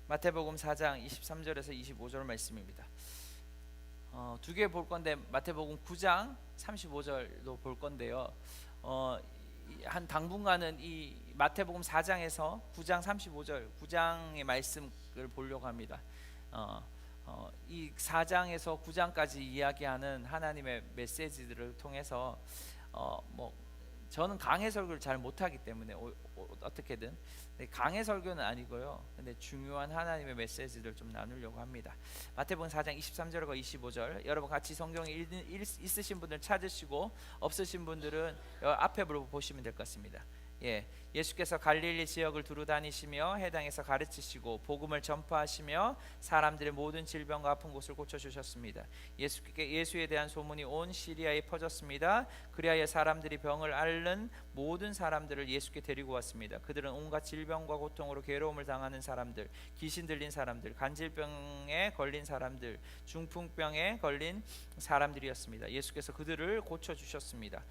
마태복음 4장 23절에서 25절 말씀입니다. 두 개 볼 건데 마태복음 9장 35절도 볼 건데요. 한 당분간은 이 마태복음 4장에서 9장 35절 9장의 말씀을 보려고 합니다. 이 4장에서 9장까지 이야기하는 하나님의 메시지들을 통해서 뭐 저는 강해 설교를 잘 못하기 때문에 어떻게든 강해 설교는 아니고요. 근데 중요한 하나님의 메시지를 좀 나누려고 합니다. 마태복음 4장 23절과 25절 여러분 같이 성경에 있으신 분들 찾으시고 없으신 분들은 앞에 보시면 될 것 같습니다. 예수께서 갈릴리 지역을 두루 다니시며 해당에서 가르치시고 복음을 전파하시며 사람들의 모든 질병과 아픈 곳을 고쳐주셨습니다. 예수에 대한 소문이 온 시리아에 퍼졌습니다. 그리하여 사람들이 병을 앓는 모든 사람들을 예수께 데리고 왔습니다. 그들은 온갖 질병과 고통으로 괴로움을 당하는 사람들, 귀신 들린 사람들, 간질병에 걸린 사람들, 중풍병에 걸린 사람들이었습니다. 예수께서 그들을 고쳐주셨습니다.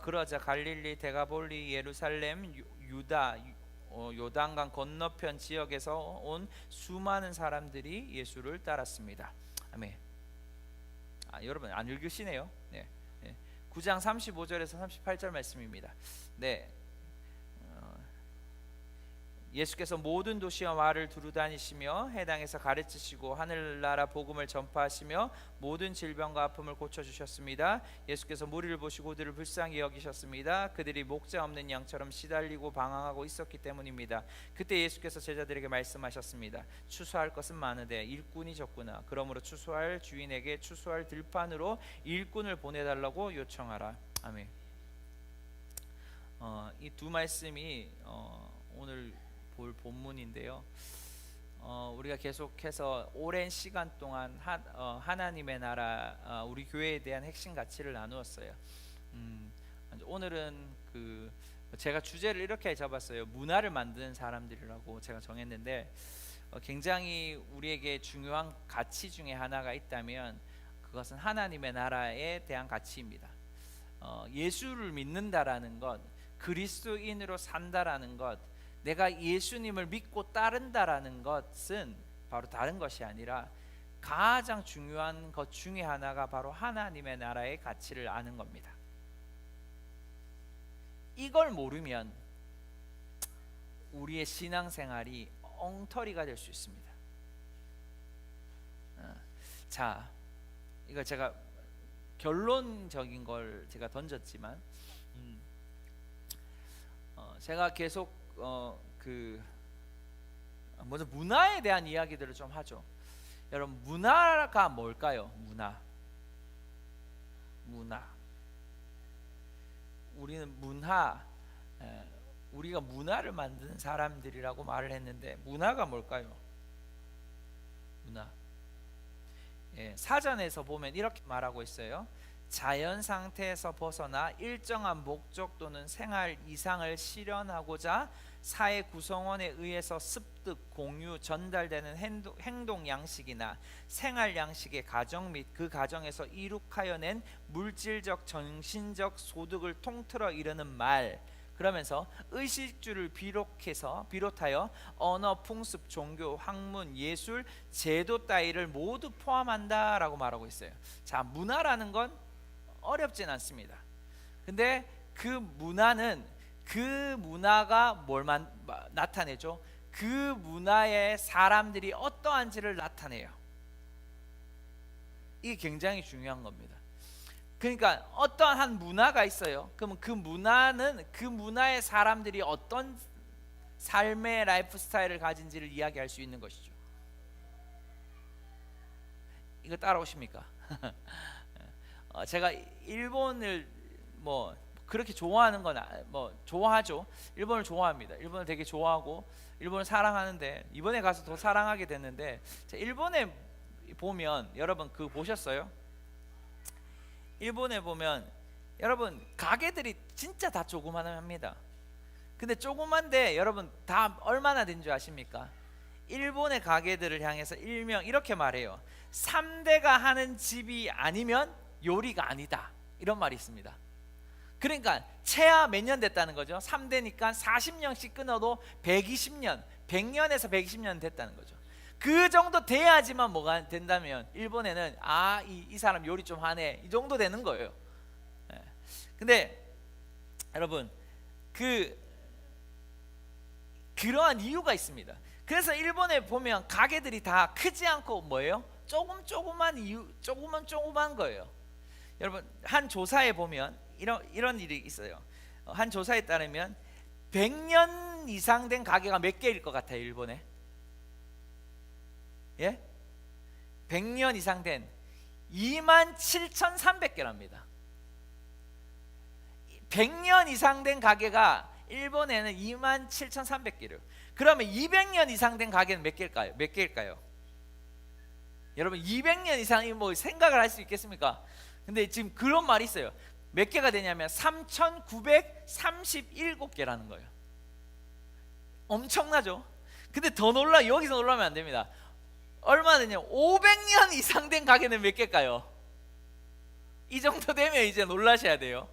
그러자 갈릴리, 데가볼리, 예루살렘, 유다, 요단강 건너편 지역에서 온 수많은 사람들이 예수를 따랐습니다. 아멘. 여러분 안 읽으시네요. 9장 35절에서 38절 말씀입니다. 예수께서 모든 도시와 마을을 두루 다니시며 해당에서 가르치시고 하늘나라 복음을 전파하시며 모든 질병과 아픔을 고쳐주셨습니다. 예수께서 무리를 보시고 그들을 불쌍히 여기셨습니다. 그들이 목자 없는 양처럼 시달리고 방황하고 있었기 때문입니다. 그때 예수께서 제자들에게 말씀하셨습니다. 추수할 것은 많으되 일꾼이 적구나. 그러므로 추수할 주인에게 추수할 들판으로 일꾼을 보내달라고 요청하라. 아멘. 이 두 말씀이 오늘 볼 본문인데요. 우리가 계속해서 오랜 시간 동안 하나님의 나라, 우리 교회에 대한 핵심 가치를 나누었어요. 오늘은 제가 주제를 이렇게 잡았어요. 문화를 만드는 사람들이라고 제가 정했는데 굉장히 우리에게 중요한 가치 중에 하나가 있다면 그것은 하나님의 나라에 대한 가치입니다. 예수를 믿는다라는 것, 그리스도인으로 산다라는 것, 내가 예수님을 믿고 따른다라는 것은 바로 다른 것이 아니라 가장 중요한 것 중에 하나가 바로 하나님의 나라의 가치를 아는 겁니다. 이걸 모르면 우리의 신앙생활이 엉터리가 될 수 있습니다. 자, 이거 제가 결론적인 걸 제가 던졌지만 제가 계속 먼저 문화에 대한 이야기들을 좀 하죠. 여러분 문화가 뭘까요? 문화. 우리는 우리가 문화를 만드는 사람들이라고 말을 했는데 문화가 뭘까요? 사전에서 보면 이렇게 말하고 있어요. 자연 상태에서 벗어나 일정한 목적 또는 생활 이상을 실현하고자 사회 구성원에 의해서 습득, 공유, 전달되는 행동 양식이나 생활 양식의 가정 및 그 가정에서 이룩하여 낸 물질적, 정신적 소득을 통틀어 이르는 말. 그러면서 의식주를 비롯하여 언어, 풍습, 종교, 학문, 예술, 제도 따위를 모두 포함한다라고 말하고 있어요. 자, 문화라는 건 어렵진 않습니다. 근데 그 문화가 뭘 나타내죠? 그 문화의 사람들이 어떠한지를 나타내요. 이게 굉장히 중요한 겁니다. 그러니까 어떠한 한 문화가 있어요. 그러면 그 문화의 사람들이 어떤 삶의 라이프 스타일을 가진지를 이야기할 수 있는 것이죠. 이거 따라오십니까? 제가 일본을 그렇게 좋아하는 건 좋아하죠. 일본을 좋아합니다. 일본을 되게 좋아하고 일본을 사랑하는데 이번에 가서 더 사랑하게 됐는데, 일본에 보면 여러분 보셨어요? 일본에 보면 여러분 가게들이 진짜 다 조그만합니다. 근데 조그만데 여러분 다 얼마나 된 줄 아십니까? 일본의 가게들을 향해서 일명 이렇게 말해요. 3대가 하는 집이 아니면 요리가 아니다, 이런 말이 있습니다. 그러니까 최하 몇 년 됐다는 거죠? 3대니까 40년씩 끊어도 120년, 100년에서 120년 됐다는 거죠. 그 정도 돼야지만 뭐가 된다면 일본에는 이 사람 요리 좀 하네, 이 정도 되는 거예요. 예. 근데 여러분 그러한 이유가 있습니다. 그래서 일본에 보면 가게들이 다 크지 않고 뭐예요? 조그만 거예요. 여러분 한 조사에 보면 이런 일이 있어요. 한 조사에 따르면 100년 이상 된 가게가 몇 개일 것 같아요, 일본에? 예? 100년 이상 된 27,300개랍니다. 100년 이상 된 가게가 일본에는 27,300개래요. 그러면 200년 이상 된 가게는 몇 개일까요? 여러분 200년 이상이 뭐 생각을 할 수 있겠습니까? 근데 지금 그런 말이 있어요. 몇 개가 되냐면 3,937개라는 거예요. 엄청나죠? 근데 여기서 놀라면 안 됩니다. 얼마나 되냐? 500년 이상 된 가게는 몇 개일까요? 이 정도 되면 이제 놀라셔야 돼요.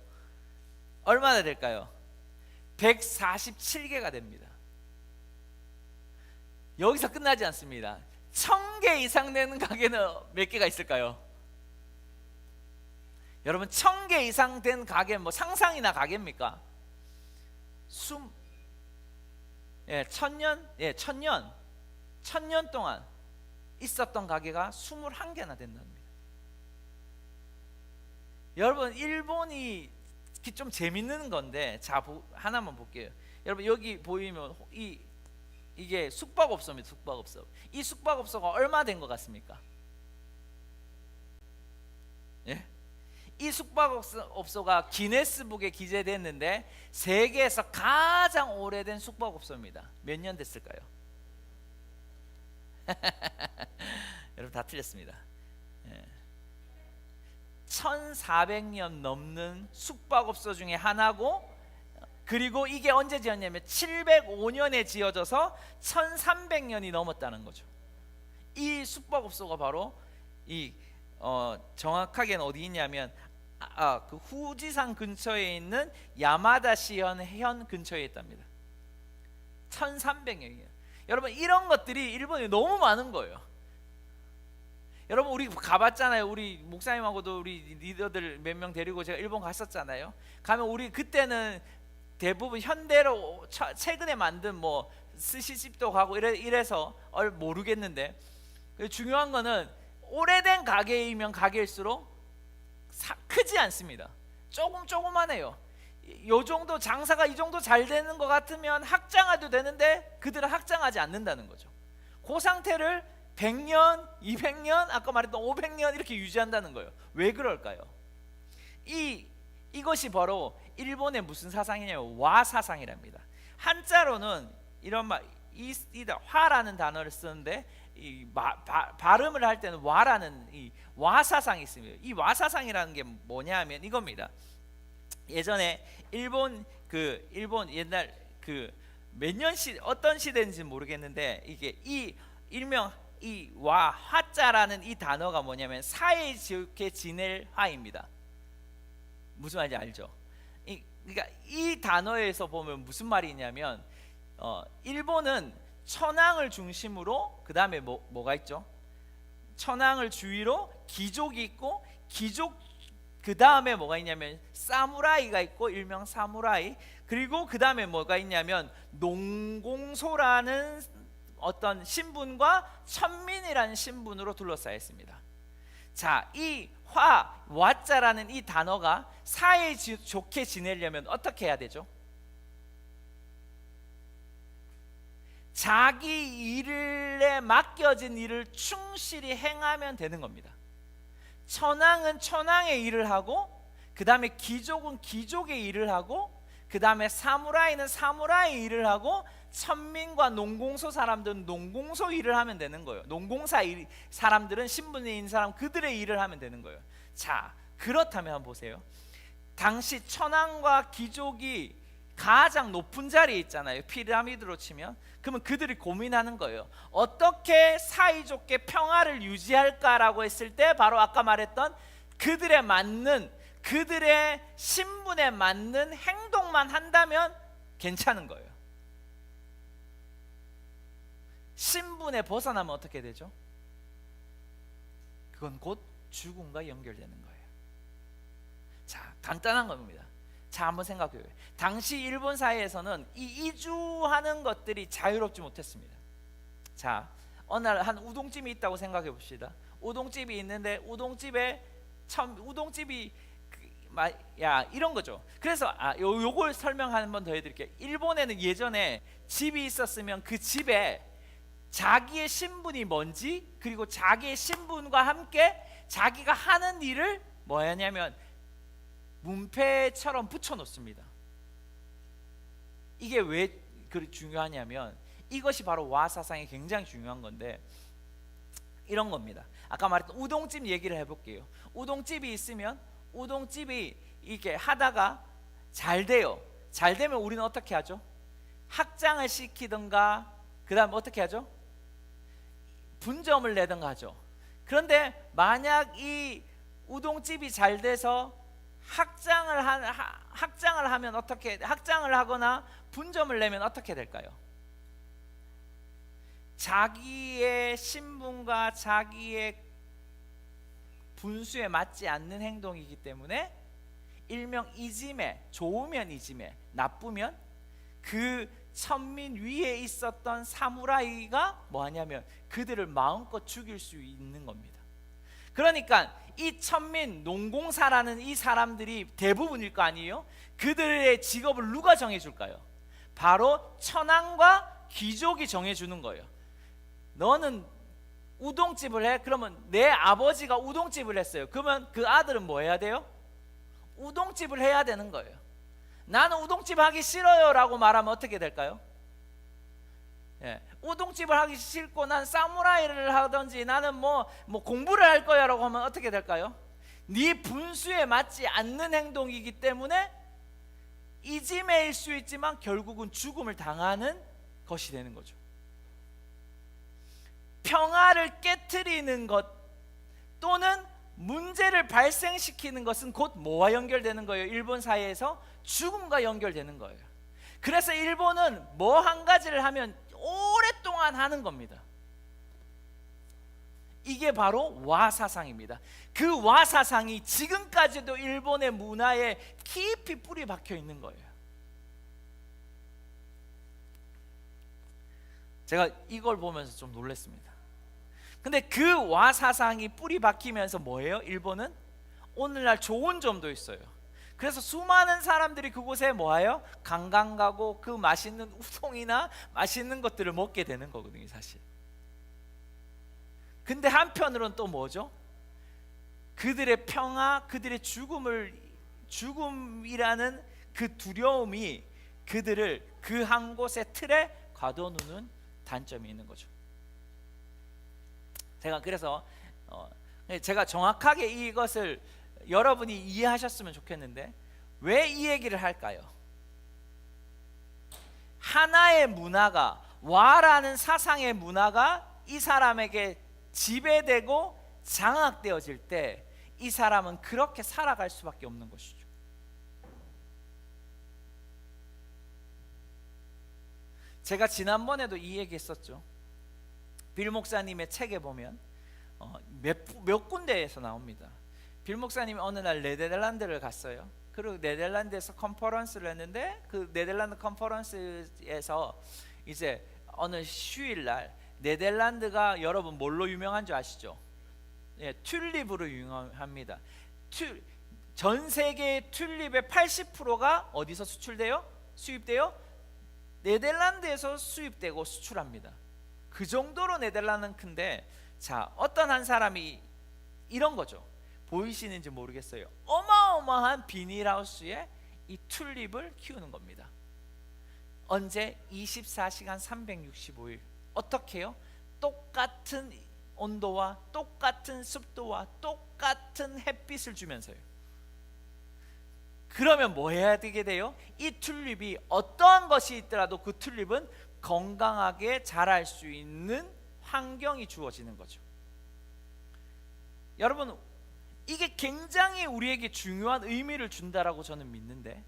얼마나 될까요? 147개가 됩니다. 여기서 끝나지 않습니다. 1000개 이상 되는 가게는 몇 개가 있을까요? 여러분 1000개 이상 된 가게 뭐 상상이나 가게입니까? 1000년 동안 있었던 가게가 21개나 된답니다. 여러분 일본이 좀 재밌는 건데, 하나만 볼게요. 여러분 여기 보이면 이게 숙박업소입니다. 숙박업소. 이 숙박업소가 얼마 된 것 같습니까? 예? 이 숙박업소가 기네스북에 기재됐는데 세계에서 가장 오래된 숙박업소입니다. 몇 년 됐을까요? 여러분 다 틀렸습니다. 1400년 넘는 숙박업소 중에 하나고, 그리고 이게 언제 지었냐면 705년에 지어져서 1300년이 넘었다는 거죠. 이 숙박업소가 바로 정확하게는 어디 있냐면 그 후지산 근처에 있는 야마다시현 근처에 있답니다. 1300년이에요. 여러분 이런 것들이 일본에 너무 많은 거예요. 여러분 우리 가봤잖아요. 우리 목사님하고도 우리 리더들 몇 명 데리고 제가 일본 갔었잖아요. 가면 우리 그때는 대부분 현대로 최근에 만든 뭐 스시집도 가고 이래서 모르겠는데, 중요한 거는 오래된 가게이면 가게일수록 크지 않습니다. 조그만해요. 요 정도 장사가 이 정도 잘 되는 것 같으면 확장해도 되는데 그들은 확장하지 않는다는 거죠. 그 상태를 100년, 200년, 아까 말했던 500년 이렇게 유지한다는 거예요. 왜 그럴까요? 이것이 바로 일본의 무슨 사상이냐면 와 사상이랍니다. 한자로는 이런 말, 화라는 단어를 쓰는데 발음을 할 때는 와라는 와 사상이 있습니다. 이 와 사상이라는 게 뭐냐면 이겁니다. 예전에 일본 옛날 몇 년 어떤 시대인지 모르겠는데, 이게 일명 화자라는 이 단어가 뭐냐면 사이좋게 지낼 화입니다. 무슨 말인지 알죠? 그러니까 이 단어에서 보면 무슨 말이 있냐면 일본은 천황을 중심으로, 그 다음에 뭐가 있죠? 천황을 주위로 귀족이 있고, 귀족 그 다음에 뭐가 있냐면 사무라이가 있고, 일명 사무라이. 그리고 그 다음에 뭐가 있냐면 농공소라는 어떤 신분과 천민이라는 신분으로 둘러싸여 있습니다. 자, 이 와자라는 이 단어가 사이좋게 지내려면 어떻게 해야 되죠? 자기 일에 맡겨진 일을 충실히 행하면 되는 겁니다. 천황은 천황의 일을 하고, 그 다음에 귀족은 귀족의 일을 하고, 그 다음에 사무라이는 사무라이 일을 하고, 천민과 농공소 사람들은 농공소 일을 하면 되는 거예요. 사람들은 신분이 있는 사람, 그들의 일을 하면 되는 거예요. 자, 그렇다면 한번 보세요. 당시 천황과 귀족이 가장 높은 자리에 있잖아요. 피라미드로 치면. 그러면 그들이 고민하는 거예요. 어떻게 사이좋게 평화를 유지할까라고 했을 때 바로 아까 말했던 그들의 신분에 맞는 행동만 한다면 괜찮은 거예요. 신분에 벗어나면 어떻게 되죠? 그건 곧 죽음과 연결되는 거예요. 자, 간단한 겁니다. 자, 한번 생각해요. 당시 일본 사회에서는 이 이주하는 것들이 자유롭지 못했습니다. 자, 어느 날 한 우동집이 있다고 생각해 봅시다. 우동집이 있는데 우동집에 우동집이 이런 거죠. 그래서 요걸 설명 한 번 더 해드릴게요. 일본에는 예전에 집이 있었으면 그 집에 자기의 신분이 뭔지, 그리고 자기의 신분과 함께 자기가 하는 일을 뭐 하냐면 문패처럼 붙여 놓습니다. 이게 왜 중요하냐면 이것이 바로 와사상이 굉장히 중요한 건데, 이런 겁니다. 아까 말했던 우동집 얘기를 해볼게요. 우동집이 있으면 우동집이 이렇게 하다가 잘 돼요. 잘 되면 우리는 어떻게 하죠? 확장을 시키든가, 그 다음 어떻게 하죠? 분점을 내든가 하죠. 그런데 만약 이 우동집이 잘 돼서 확장을 하면 어떻게, 확장을 하거나 분점을 내면 어떻게 될까요? 자기의 신분과 자기의 분수에 맞지 않는 행동이기 때문에 일명 이지메, 좋으면 이지메, 나쁘면 그 천민 위에 있었던 사무라이가 뭐 하냐면 그들을 마음껏 죽일 수 있는 겁니다. 그러니까 이 천민, 농공사라는 이 사람들이 대부분일 거 아니에요? 그들의 직업을 누가 정해줄까요? 바로 천황과 귀족이 정해주는 거예요. 너는 우동집을 해? 그러면 내 아버지가 우동집을 했어요. 그러면 그 아들은 뭐 해야 돼요? 우동집을 해야 되는 거예요. 나는 우동집 하기 싫어요 라고 말하면 어떻게 될까요? 우동집을 하기 싫고 난 사무라이를 하든지 나는 뭐 공부를 할 거야 라고 하면 어떻게 될까요? 네 분수에 맞지 않는 행동이기 때문에 이지매일 수 있지만 결국은 죽음을 당하는 것이 되는 거죠. 평화를 깨트리는 것 또는 문제를 발생시키는 것은 곧 뭐와 연결되는 거예요? 일본 사회에서 죽음과 연결되는 거예요. 그래서 일본은 뭐 한 가지를 하면 오랫동안 하는 겁니다. 이게 바로 와사상입니다. 그 와사상이 지금까지도 일본의 문화에 깊이 뿌리 박혀 있는 거예요. 제가 이걸 보면서 좀 놀랐습니다. 근데 그 와사상이 뿌리 박히면서 뭐예요? 일본은 오늘날 좋은 점도 있어요. 그래서 수많은 사람들이 그곳에 뭐예요? 관광 가고 그 맛있는 우동이나 맛있는 것들을 먹게 되는 거거든요, 사실. 근데 한편으로는 또 뭐죠? 그들의 평화, 그들의 죽음이라는 그 두려움이 그들을 그 한 곳의 틀에 가둬놓는 단점이 있는 거죠. 그래서 제가 정확하게 이것을 여러분이 이해하셨으면 좋겠는데, 왜 이 얘기를 할까요? 하나의 문화가, 와라는 사상의 문화가 이 사람에게 지배되고 장악되어질 때 이 사람은 그렇게 살아갈 수밖에 없는 것이죠. 제가 지난번에도 이 얘기 했었죠. 빌 목사님의 책에 보면 몇 군데에서 나옵니다. 빌 목사님이 어느 날 네덜란드를 갔어요. 그리고 네덜란드에서 컨퍼런스를 했는데 그 네덜란드 컨퍼런스에서 이제 어느 휴일날 네덜란드가 여러분 뭘로 유명한 줄 아시죠? 튤립으로 유명합니다. 전 세계의 튤립의 80%가 어디서 수입돼요? 네덜란드에서 수입되고 수출합니다. 그 정도로 네덜란드는 큰데, 자, 어떤 한 사람이 이런 거죠. 보이시는지 모르겠어요. 어마어마한 비닐하우스에 이 튤립을 키우는 겁니다. 언제? 24시간 365일. 어떻게 해요? 똑같은 온도와 똑같은 습도와 똑같은 햇빛을 주면서요. 그러면 뭐 해야 되게 돼요? 이 튤립이 어떠한 것이 있더라도 그 튤립은 건강하게 자랄 수 있는 환경이 주어지는 거죠. 여러분, 이게 굉장히 우리에게 중요한 의미를 준다라고 저는 믿는데,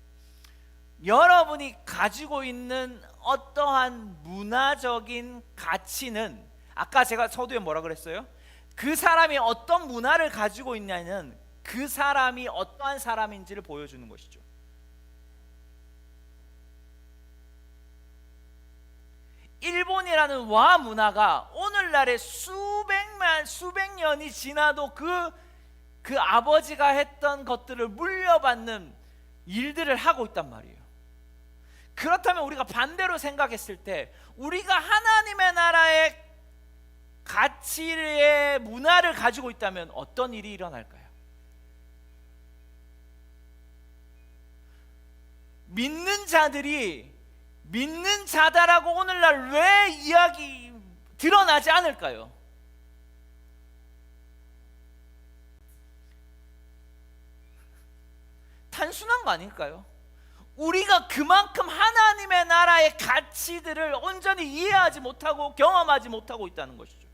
여러분이 가지고 있는 어떠한 문화적인 가치는, 아까 제가 서두에 뭐라 그랬어요? 그 사람이 어떤 문화를 가지고 있냐는 그 사람이 어떠한 사람인지를 보여주는 것이죠. 일본이라는 와 문화가 오늘날에 수백 년이 지나도 그 아버지가 했던 것들을 물려받는 일들을 하고 있단 말이에요. 그렇다면 우리가 반대로 생각했을 때 우리가 하나님의 나라의 가치의 문화를 가지고 있다면 어떤 일이 일어날까요? 믿는 자들이 믿는 자다라고 오늘날 왜 이야기 드러나지 않을까요? 단순한 거 아닐까요? 우리가 그만큼 하나님의 나라의 가치들을 온전히 이해하지 못하고 경험하지 못하고 있다는 것이죠.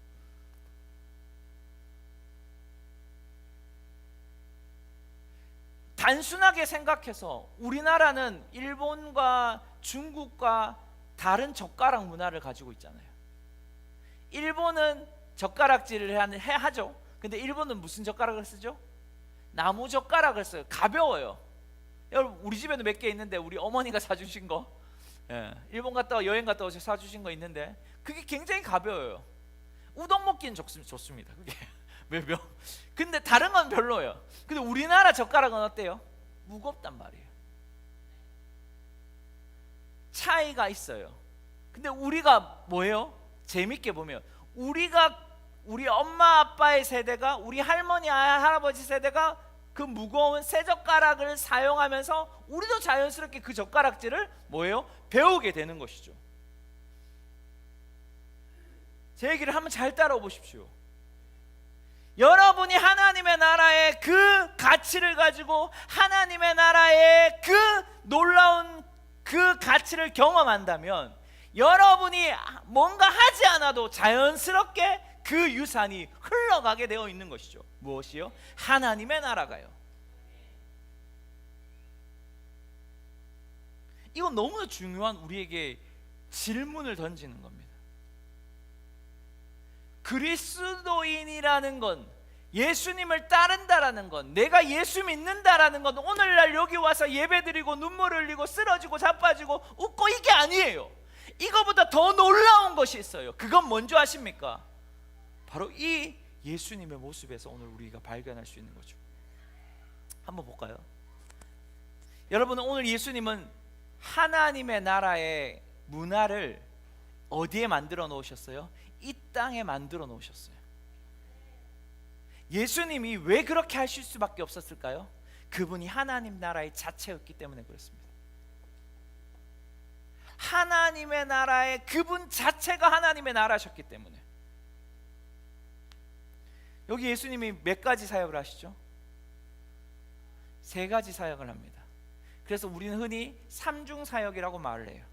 단순하게 생각해서 우리나라는 일본과 중국과 다른 젓가락 문화를 가지고 있잖아요. 일본은 젓가락질을 하죠. 근데 일본은 무슨 젓가락을 쓰죠? 나무 젓가락을 써요. 가벼워요. 여러분, 우리 집에도 몇 개 있는데 우리 어머니가 사주신 거, 일본 갔다 여행 갔다 오셔서 사주신 거 있는데 그게 굉장히 가벼워요. 우동 먹기는 좋습니다. 그게 근데 다른 건 별로예요. 근데 우리나라 젓가락은 어때요? 무겁단 말이에요. 차이가 있어요. 근데 우리가 뭐예요? 재밌게 보면 우리 엄마 아빠의 세대가, 우리 할머니 할아버지 세대가 그 무거운 새 젓가락을 사용하면서 우리도 자연스럽게 그 젓가락질을 뭐예요? 배우게 되는 것이죠. 제 얘기를 한번 잘 따라오 보십시오. 여러분이 하나님의 나라의 그 가치를 가지고 하나님의 나라의 그 놀라운 그 가치를 경험한다면 여러분이 뭔가 하지 않아도 자연스럽게 그 유산이 흘러가게 되어 있는 것이죠. 무엇이요? 하나님의 나라가요. 이건 너무나 중요한 우리에게 질문을 던지는 겁니다. 그리스도인이라는 건, 예수님을 따른다라는 건, 내가 예수 믿는다라는 건 오늘날 여기 와서 예배드리고 눈물 흘리고 쓰러지고 자빠지고 웃고 이게 아니에요. 이거보다 더 놀라운 것이 있어요. 그건 뭔지 아십니까? 바로 이 예수님의 모습에서 오늘 우리가 발견할 수 있는 거죠. 한번 볼까요? 여러분은 오늘 예수님은 하나님의 나라의 문화를 어디에 만들어 놓으셨어요? 이 땅에 만들어 놓으셨어요. 예수님이 왜 그렇게 하실 수밖에 없었을까요? 그분이 하나님 나라의 자체였기 때문에 그렇습니다. 하나님의 나라의 그분 자체가 하나님의 나라셨기 때문에. 여기 예수님이 몇 가지 사역을 하시죠? 3가지 사역을 합니다. 그래서 우리는 흔히 삼중 사역이라고 말을 해요.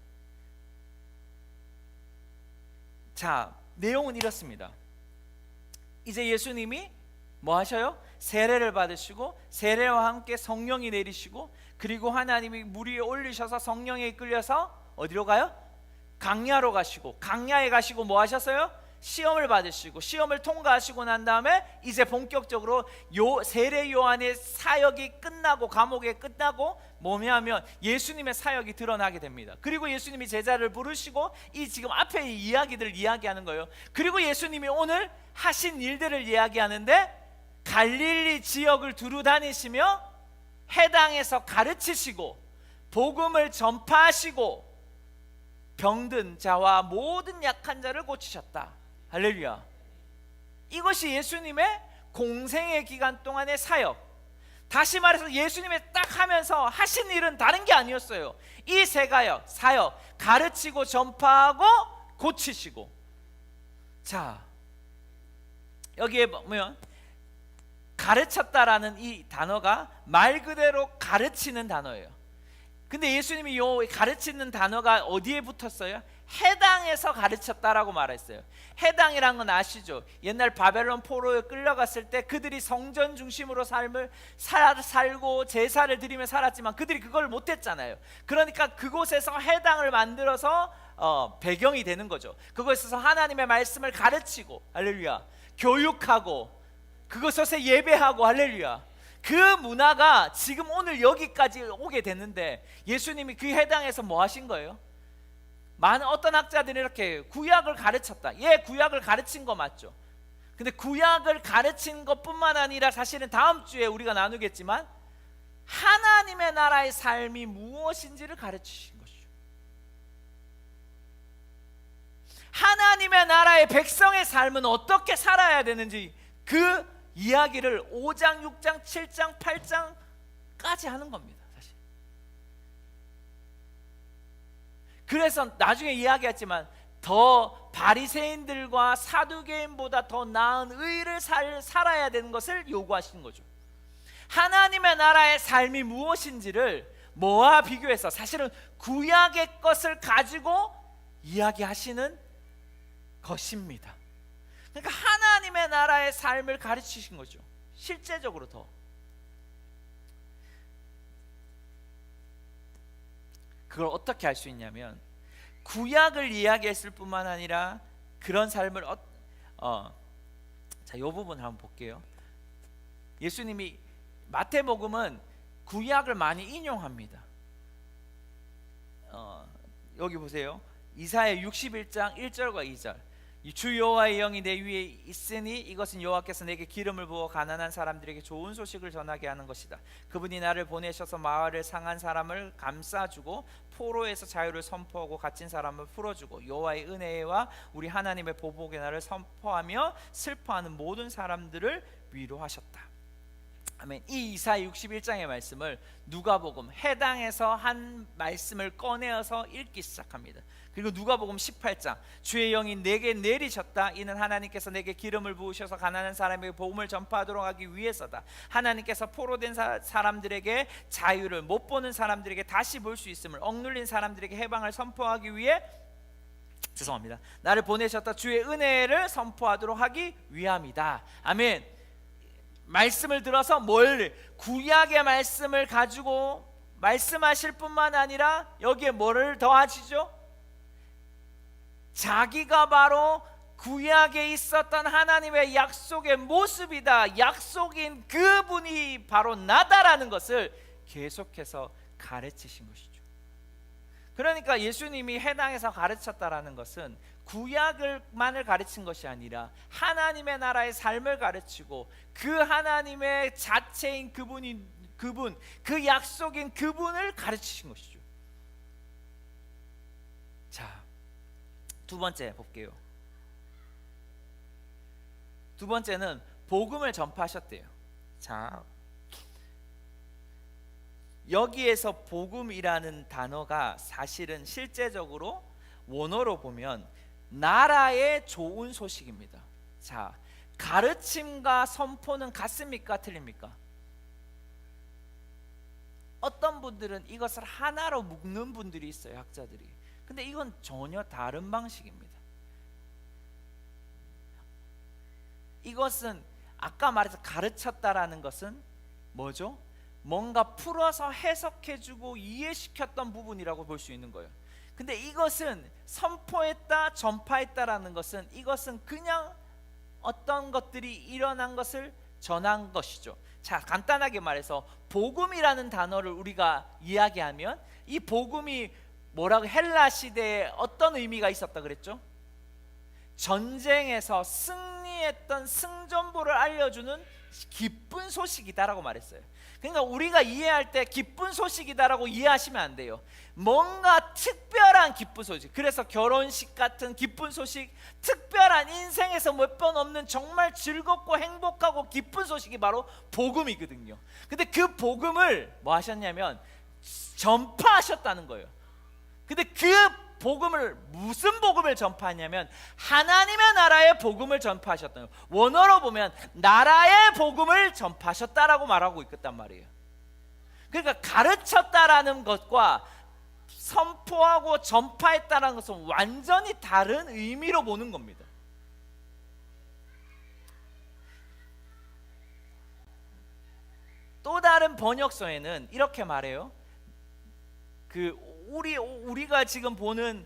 자, 내용은 이렇습니다. 이제 예수님이 뭐 하셔요? 세례를 받으시고 세례와 함께 성령이 내리시고, 그리고 하나님이 물 위에 올리셔서 성령에 이끌려서 어디로 가요? 강야로 가시고, 강야에 가시고 뭐 하셨어요? 시험을 받으시고, 시험을 통과하시고 난 다음에 이제 본격적으로 세례 요한의 사역이 끝나고 감옥에 끝나고 뭐냐면 예수님의 사역이 드러나게 됩니다. 그리고 예수님이 제자를 부르시고 이 지금 앞에 이야기들을 이야기하는 거예요. 그리고 예수님이 오늘 하신 일들을 이야기하는데, 갈릴리 지역을 두루 다니시며 해당에서 가르치시고 복음을 전파하시고 병든 자와 모든 약한 자를 고치셨다. 할렐루야. 이것이 예수님의 공생의 기간 동안의 사역. 다시 말해서 예수님이 딱 하면서 하신 일은 다른 게 아니었어요. 이 사역, 가르치고 전파하고 고치시고. 자, 여기에 보면 가르쳤다라는 이 단어가 말 그대로 가르치는 단어예요. 근데 예수님이 요 가르치는 단어가 어디에 붙었어요? 해당에서 가르쳤다라고 말했어요. 해당이란 건 아시죠? 옛날 바벨론 포로에 끌려갔을 때 그들이 성전 중심으로 삶을 살고 제사를 드리며 살았지만 그들이 그걸 못했잖아요. 그러니까 그곳에서 해당을 만들어서 배경이 되는 거죠. 그곳에서 하나님의 말씀을 가르치고, 할렐루야, 교육하고, 그곳에서 예배하고, 할렐루야, 그 문화가 지금 오늘 여기까지 오게 됐는데, 예수님이 그 해당에서 뭐 하신 거예요? 많은 어떤 학자들이 이렇게 구약을 가르쳤다. 예, 구약을 가르친 거 맞죠. 근데 구약을 가르친 것뿐만 아니라 사실은 다음 주에 우리가 나누겠지만 하나님의 나라의 삶이 무엇인지를 가르치신 것이죠. 하나님의 나라의 백성의 삶은 어떻게 살아야 되는지 그 이야기를 5장, 6장, 7장, 8장까지 하는 겁니다. 사실. 그래서 나중에 이야기했지만 더 바리새인들과 사두개인보다 더 나은 의를 살아야 되는 것을 요구하시는 거죠. 하나님의 나라의 삶이 무엇인지를 뭐와 비교해서 사실은 구약의 것을 가지고 이야기하시는 것입니다. 그러니까 하나님의 나라의 삶을 가르치신 거죠. 실제적으로 더. 그걸 어떻게 할 수 있냐면 구약을 이야기했을 뿐만 아니라 그런 삶을 자, 이 부분 한번 볼게요. 예수님이 마태복음은 구약을 많이 인용합니다. 여기 보세요. 이사야 61장 1절과 2절. 주 여호와의 영이 내 위에 있으니 이것은 여호와께서 내게 기름을 부어 가난한 사람들에게 좋은 소식을 전하게 하는 것이다. 그분이 나를 보내셔서 마을을 상한 사람을 감싸주고 포로에서 자유를 선포하고 갇힌 사람을 풀어주고 여호와의 은혜와 우리 하나님의 보복의 날을 선포하며 슬퍼하는 모든 사람들을 위로하셨다. 아멘. 이 이사야 61장의 말씀을 누가복음 해당에서 한 말씀을 꺼내어서 읽기 시작합니다. 그리고 누가복음 18장 주의 영이 내게 내리셨다. 이는 하나님께서 내게 기름을 부으셔서 가난한 사람에게 복음을 전파하도록 하기 위해서다. 하나님께서 포로된 사람들에게 자유를, 못 보는 사람들에게 다시 볼 수 있음을, 억눌린 사람들에게 해방을 선포하기 위해 나를 보내셨다. 주의 은혜를 선포하도록 하기 위함이다. 아멘. 말씀을 들어서 구약의 말씀을 가지고 말씀하실 뿐만 아니라 여기에 뭐를 더하시죠? 자기가 바로 구약에 있었던 하나님의 약속의 모습이다. 약속인 그분이 바로 나다라는 것을 계속해서 가르치신 것이죠. 그러니까 예수님이 해당에서 가르쳤다라는 것은 구약을만을 가르친 것이 아니라 하나님의 나라의 삶을 가르치고 그 하나님의 자체인 그분, 그 약속인 그분을 가르치신 것이죠. 자, 두 번째 볼게요. 두 번째는 복음을 전파하셨대요. 자, 여기에서 복음이라는 단어가 사실은 실제적으로 원어로 보면 나라의 좋은 소식입니다. 자, 가르침과 선포는 같습니까? 틀립니까? 어떤 분들은 이것을 하나로 묶는 분들이 있어요, 학자들이. 근데 이건 전혀 다른 방식입니다. 이것은 아까 말해서 가르쳤다라는 것은 뭐죠? 뭔가 풀어서 해석해주고 이해시켰던 부분이라고 볼 수 있는 거예요. 근데 이것은 선포했다, 전파했다라는 것은 이것은 그냥 어떤 것들이 일어난 것을 전한 것이죠. 자, 간단하게 말해서 복음이라는 단어를 우리가 이야기하면 이 복음이 뭐라고 헬라 시대에 어떤 의미가 있었다 그랬죠? 전쟁에서 승리했던 승전보를 알려주는 기쁜 소식이다라고 말했어요. 그러니까 우리가 이해할 때 기쁜 소식이다라고 이해하시면 안 돼요. 뭔가 특별한 기쁜 소식. 그래서 결혼식 같은 기쁜 소식, 특별한 인생에서 몇 번 없는 정말 즐겁고 행복하고 기쁜 소식이 바로 복음이거든요. 근데 그 복음을 뭐 하셨냐면 전파하셨다는 거예요. 근데 그 복음을 무슨 복음을 전파하냐면 하나님의 나라의 복음을 전파하셨다는 거예요. 원어로 보면 나라의 복음을 전파하셨다라고 말하고 있단 말이에요. 그러니까 가르쳤다라는 것과 선포하고 전파했다는 것은 완전히 다른 의미로 보는 겁니다. 또 다른 번역서에는 이렇게 말해요. 우리가 지금 보는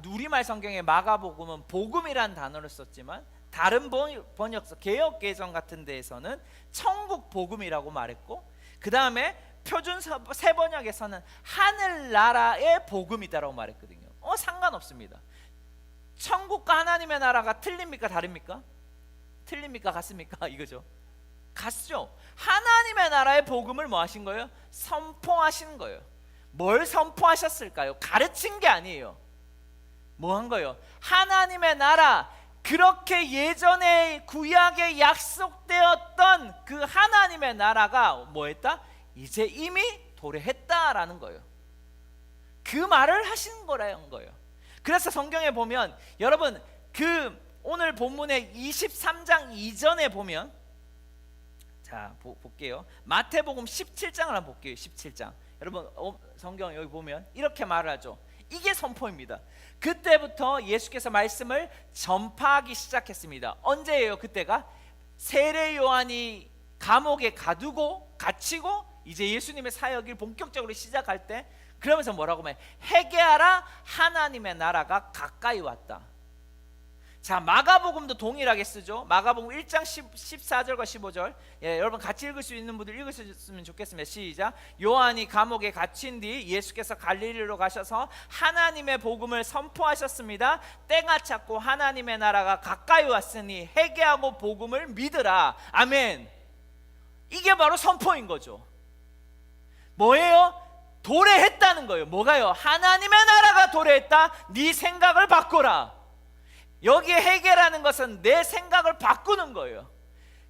우리말 성경의 마가복음은 복음이라는 단어를 썼지만 다른 번역서 개역 개정 같은 데에서는 천국 복음이라고 말했고, 그 다음에 표준 새 번역에서는 하늘나라의 복음이다라고 말했거든요. 상관없습니다. 천국과 하나님의 나라가 틀립니까 다릅니까? 틀립니까 같습니까? 이거죠. 같죠. 하나님의 나라의 복음을 뭐 하신 거예요? 선포하신 거예요. 뭘 선포하셨을까요? 가르친 게 아니에요. 뭐 한 거예요? 하나님의 나라, 그렇게 예전에 구약에 약속되었던 그 하나님의 나라가 뭐 했다? 이제 이미 도래했다라는 거예요. 그 말을 하신 거라는 거예요. 그래서 성경에 보면 여러분 오늘 본문의 23장 이전에 보면, 자 볼게요. 마태복음 17장을 한번 볼게요. 17장. 여러분 성경 여기 보면 이렇게 말을 하죠. 이게 선포입니다. 그때부터 예수께서 말씀을 전파하기 시작했습니다. 언제예요? 그때가 세례 요한이 감옥에 갇히고 이제 예수님의 사역을 본격적으로 시작할 때, 그러면서 뭐라고 하면 회개하라, 하나님의 나라가 가까이 왔다. 자, 마가복음도 동일하게 쓰죠. 마가복음 1장 14절과 15절. 여러분 같이 읽을 수 있는 분들 읽으셨으면 좋겠습니다. 시작. 요한이 감옥에 갇힌 뒤 예수께서 갈릴리로 가셔서 하나님의 복음을 선포하셨습니다. 때가 찼고 하나님의 나라가 가까이 왔으니 회개하고 복음을 믿으라. 아멘. 이게 바로 선포인 거죠. 뭐예요? 도래했다는 거예요. 뭐가요? 하나님의 나라가 도래했다. 네 생각을 바꿔라. 여기에 회개라는 것은 내 생각을 바꾸는 거예요.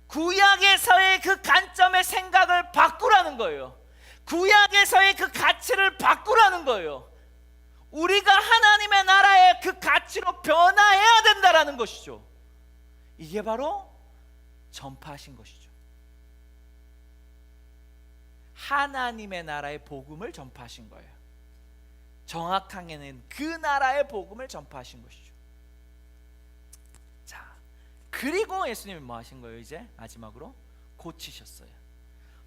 구약에서의 그 관점의 생각을 바꾸라는 거예요. 구약에서의 그 가치를 바꾸라는 거예요. 우리가 하나님의 나라의 그 가치로 변화해야 된다라는 것이죠. 이게 바로 전파하신 것이죠. 하나님의 나라의 복음을 전파하신 거예요. 정확하게는 그 나라의 복음을 전파하신 것이죠. 그리고 예수님이 뭐 하신 거예요? 이제 마지막으로 고치셨어요.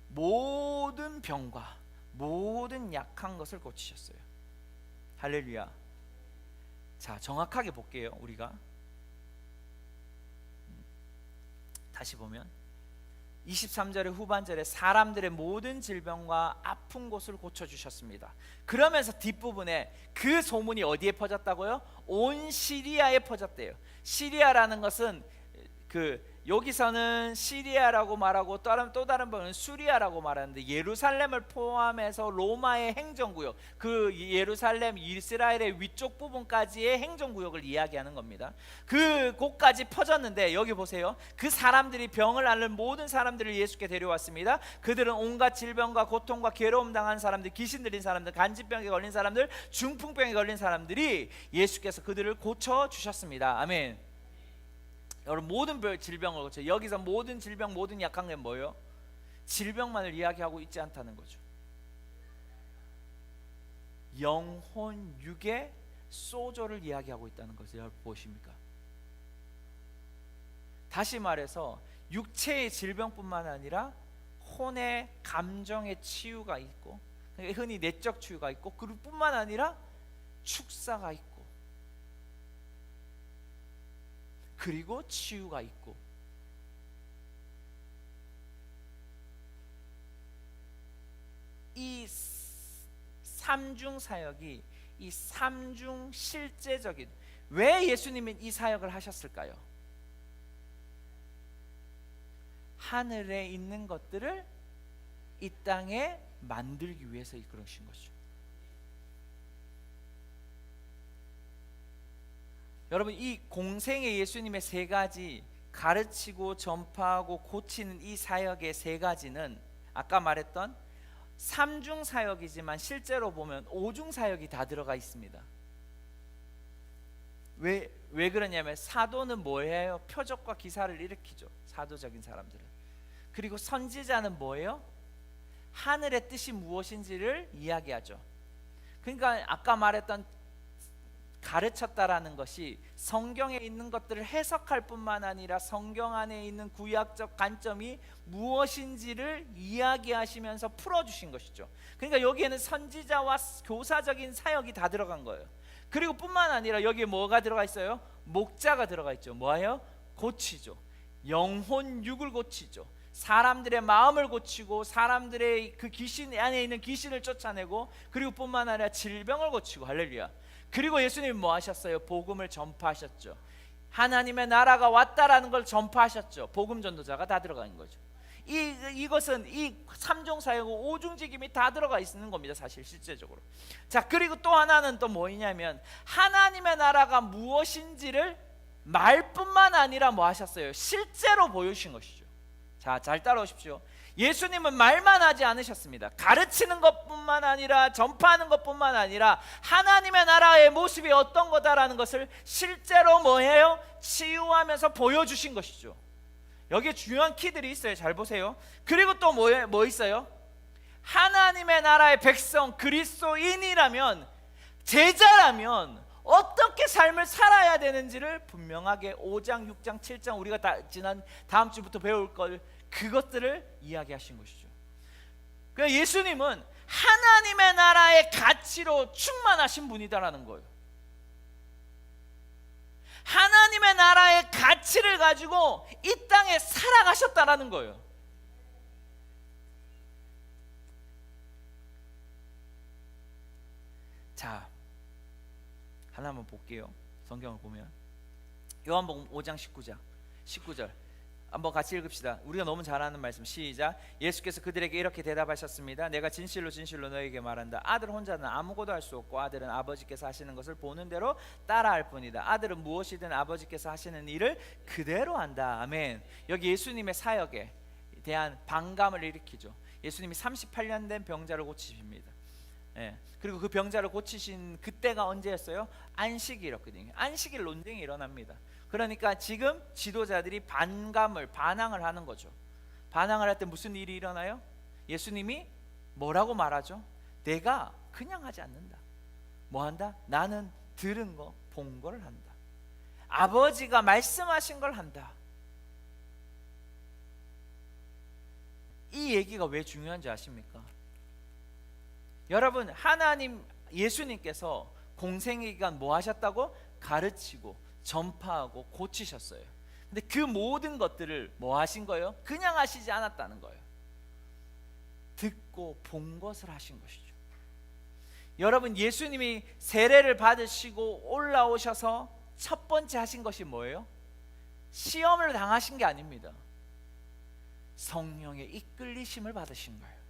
모든 병과 모든 약한 것을 고치셨어요. 할렐루야. 자, 정확하게 볼게요. 우리가 다시 보면 23절의 후반절에 사람들의 모든 질병과 아픈 곳을 고쳐주셨습니다. 그러면서 뒷부분에 그 소문이 어디에 퍼졌다고요? 온 시리아에 퍼졌대요. 시리아라는 것은 여기서는 시리아라고 말하고 또 다른 번은 수리아라고 말하는데, 예루살렘을 포함해서 로마의 행정구역, 그 예루살렘 이스라엘의 위쪽 부분까지의 행정구역을 이야기하는 겁니다. 그곳까지 퍼졌는데 여기 보세요. 그 사람들이 병을 앓는 모든 사람들을 예수께 데려왔습니다. 그들은 온갖 질병과 고통과 괴로움 당한 사람들, 귀신 들린 사람들, 간질병에 걸린 사람들, 중풍병에 걸린 사람들이 예수께서 그들을 고쳐주셨습니다. 아멘. 여러분 모든 질병을 고쳐. 여기서 모든 질병, 모든 약한 게 뭐예요? 질병만을 이야기하고 있지 않다는 거죠. 영혼, 육의 소조를 이야기하고 있다는 것을 여러분 보십니까? 다시 말해서 육체의 질병뿐만 아니라 혼의 감정의 치유가 있고, 흔히 내적 치유가 있고, 그뿐만 아니라 축사가 있고, 그리고 치유가 있고, 이 삼중 사역이, 이 삼중 실제적인, 왜 예수님이 이 사역을 하셨을까요? 하늘에 있는 것들을 이 땅에 만들기 위해서 그러신 것이죠. 여러분 이 공생의 예수님의 세 가지, 가르치고 전파하고 고치는 이 사역의 세 가지는 아까 말했던 삼중 사역이지만 실제로 보면 오중 사역이 다 들어가 있습니다. 왜 그러냐면 사도는 뭐예요? 표적과 기사를 일으키죠. 사도적인 사람들은. 그리고 선지자는 뭐예요? 하늘의 뜻이 무엇인지를 이야기하죠. 그러니까 아까 말했던 가르쳤다라는 것이 성경에 있는 것들을 해석할 뿐만 아니라 성경 안에 있는 구약적 관점이 무엇인지를 이야기하시면서 풀어주신 것이죠. 그러니까 여기에는 선지자와 교사적인 사역이 다 들어간 거예요. 그리고 뿐만 아니라 여기에 뭐가 들어가 있어요? 목자가 들어가 있죠. 뭐예요? 고치죠. 영혼 육을 고치죠. 사람들의 마음을 고치고 사람들의 그 귀신 안에 있는 귀신을 쫓아내고, 그리고 뿐만 아니라 질병을 고치고. 할렐루야. 그리고 예수님이 뭐 하셨어요? 복음을 전파하셨죠. 하나님의 나라가 왔다라는 걸 전파하셨죠. 복음 전도자가 다 들어간 거죠. 이것은 이 삼종사역고 오중직임이 다 들어가 있는 겁니다, 사실 실제적으로. 자, 그리고 또 하나는 또 뭐냐면 하나님의 나라가 무엇인지를 말뿐만 아니라 뭐 하셨어요? 실제로 보여주신 것이죠. 자, 잘 따라오십시오. 예수님은 말만 하지 않으셨습니다. 가르치는 것뿐만 아니라 전파하는 것뿐만 아니라 하나님의 나라의 모습이 어떤 거다라는 것을 실제로 뭐예요? 치유하면서 보여주신 것이죠. 여기에 중요한 키들이 있어요. 잘 보세요. 그리고 또 뭐 있어요? 하나님의 나라의 백성, 그리스도인이라면, 제자라면 어떻게 삶을 살아야 되는지를 분명하게 5장, 6장, 7장 우리가 다음 주부터 배울 걸, 그것들을 이야기하신 것이죠. 그러니까 예수님은 하나님의 나라의 가치로 충만하신 분이다라는 거예요. 하나님의 나라의 가치를 가지고 이 땅에 살아가셨다라는 거예요. 자, 하나만 볼게요. 성경을 보면 요한복음 5장 19절 한번 같이 읽읍시다. 우리가 너무 잘 아는 말씀. 시작. 예수께서 그들에게 이렇게 대답하셨습니다. 내가 진실로 진실로 너에게 말한다. 아들 혼자는 아무것도 할 수 없고 아들은 아버지께서 하시는 것을 보는 대로 따라할 뿐이다. 아들은 무엇이든 아버지께서 하시는 일을 그대로 한다. 아멘. 여기 예수님의 사역에 대한 반감을 일으키죠. 예수님이 38년 된 병자를 고치십니다. 예. 그리고 그 병자를 고치신 그때가 언제였어요? 안식일이었거든요. 안식일 논쟁이 일어납니다. 그러니까 지금 지도자들이 반항을 하는 거죠. 반항을 할 때 무슨 일이 일어나요? 예수님이 뭐라고 말하죠? 내가 그냥 하지 않는다. 뭐 한다? 나는 들은 거, 본 거를 한다. 아버지가 말씀하신 걸 한다. 이 얘기가 왜 중요한지 아십니까? 여러분, 하나님 예수님께서 공생의 기간 뭐 하셨다고? 가르치고 전파하고 고치셨어요. 근데 그 모든 것들을 뭐 하신 거예요? 그냥 하시지 않았다는 거예요. 듣고 본 것을 하신 것이죠. 여러분, 예수님이 세례를 받으시고 올라오셔서 첫 번째 하신 것이 뭐예요? 시험을 당하신 게 아닙니다. 성령의 이끌리심을 받으신 거예요.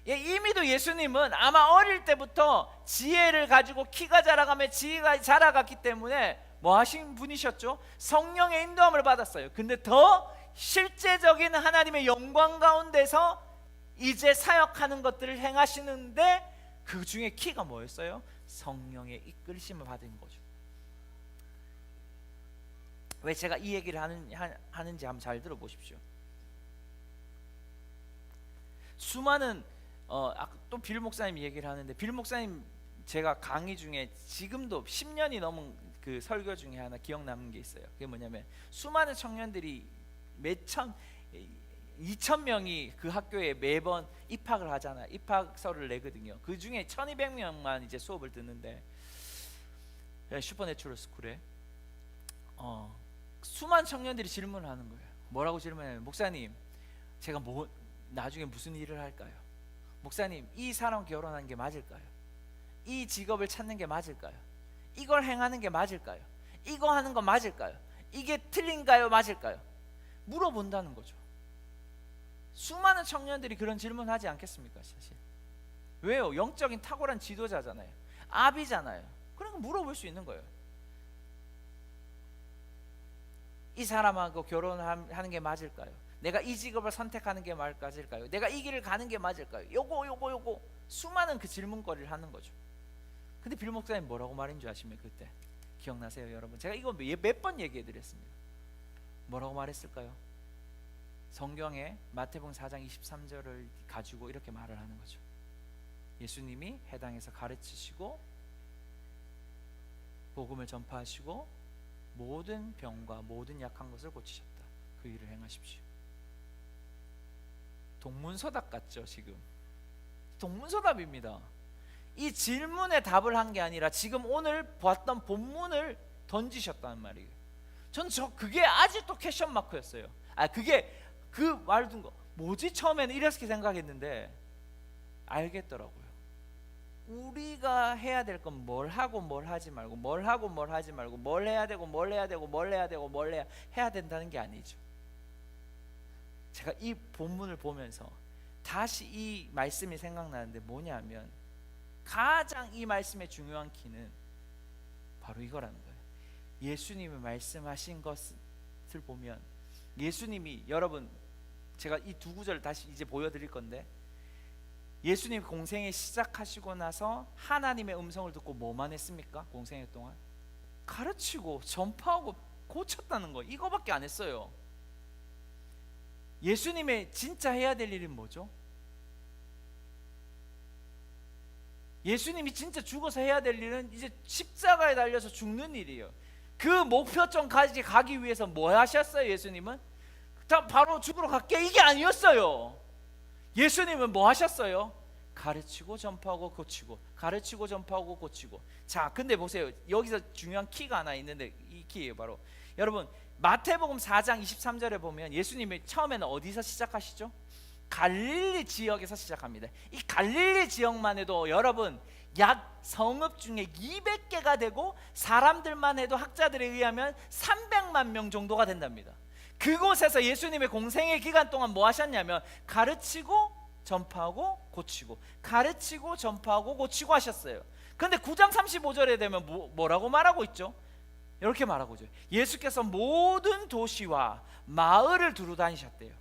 이미도 예수님은 아마 어릴 때부터 지혜를 가지고 키가 자라가며 지혜가 자라갔기 때문에 뭐 하신 분이셨죠? 성령의 인도함을 받았어요. 근데 더 실제적인 하나님의 영광 가운데서 이제 사역하는 것들을 행하시는데 그 중에 키가 뭐였어요? 성령의 이끌심을 받은 거죠. 왜 제가 이 얘기를 하는지 한번 잘 들어보십시오. 수많은 또 빌 목사님 얘기를 하는데, 빌 목사님 제가 강의 중에 지금도 10년이 넘은 그 설교 중에 하나 기억 남는 게 있어요. 그게 뭐냐면 수많은 청년들이 2,000명이 그 학교에 매번 입학을 하잖아요. 입학서를 내거든요. 그 중에 1,200명만 이제 수업을 듣는데, 슈퍼내추럴 스쿨에 수많은 청년들이 질문을 하는 거예요. 뭐라고 질문하냐면, 목사님, 제가 나중에 무슨 일을 할까요? 목사님, 이 사람 결혼하는 게 맞을까요? 이 직업을 찾는 게 맞을까요? 이걸 행하는 게 맞을까요? 이거 하는 거 맞을까요? 이게 틀린가요? 맞을까요? 물어본다는 거죠. 수많은 청년들이 그런 질문하지 않겠습니까? 사실 왜요? 영적인 탁월한 지도자잖아요. 아비잖아요. 그러니까 물어볼 수 있는 거예요. 이 사람하고 결혼하는 게 맞을까요? 내가 이 직업을 선택하는 게 맞을까요? 내가 이 길을 가는 게 맞을까요? 요거 수많은 그 질문거리를 하는 거죠. 근데 빌 목사님 뭐라고 말인 줄 아십니까? 그때 기억나세요, 여러분? 제가 이거 몇 번 얘기해 드렸습니다. 뭐라고 말했을까요? 성경에 마태복음 4장 23절을 가지고 이렇게 말을 하는 거죠. 예수님이 해당에서 가르치시고 복음을 전파하시고 모든 병과 모든 약한 것을 고치셨다. 그 일을 행하십시오. 동문서답 같죠? 지금 동문서답입니다. 이 질문에 답을 한 게 아니라 지금 오늘 봤던 본문을 던지셨다는 말이에요. 전 그게 아직도 퀘션 마크였어요. 그게 그 말 둔 거 뭐지? 처음에는 이렇게 생각했는데 알겠더라고요. 우리가 해야 될 건 뭘 하고 뭘 하지 말고, 뭘 하고 뭘 하지 말고, 뭘 해야 되고 뭘 해야 되고 뭘 해야 되고 뭘 해야 된다는 게 아니죠. 제가 이 본문을 보면서 다시 이 말씀이 생각나는데 뭐냐면, 가장 이 말씀의 중요한 키는 바로 이거라는 거예요. 예수님이 말씀하신 것을 보면, 예수님이, 여러분 제가 이 두 구절을 다시 이제 보여드릴 건데, 예수님 공생애 시작하시고 나서 하나님의 음성을 듣고 뭐만 했습니까? 공생애 동안 가르치고 전파하고 고쳤다는 거, 이거밖에 안 했어요. 예수님의 진짜 해야 될 일은 뭐죠? 예수님이 진짜 죽어서 해야 될 일은 이제 십자가에 달려서 죽는 일이에요. 그 목표점까지 가기 위해서 뭐 하셨어요? 예수님은 바로 죽으러 갈게, 이게 아니었어요. 예수님은 뭐 하셨어요? 가르치고 전파하고 고치고, 가르치고 전파하고 고치고. 자, 근데 보세요. 여기서 중요한 키가 하나 있는데, 이 키예요. 바로 여러분 마태복음 4장 23절에 보면 예수님이 처음에는 어디서 시작하시죠? 갈릴리 지역에서 시작합니다. 이 갈릴리 지역만 해도 여러분 약 성읍 중에 200개가 되고, 사람들만 해도 학자들에 의하면 300만 명 정도가 된답니다. 그곳에서 예수님의 공생의 기간 동안 뭐 하셨냐면 가르치고 전파하고 고치고, 가르치고 전파하고 고치고 하셨어요. 그런데 9장 35절에 되면 뭐라고 말하고 있죠? 이렇게 말하고 있죠. 예수께서 모든 도시와 마을을 두루 다니셨대요.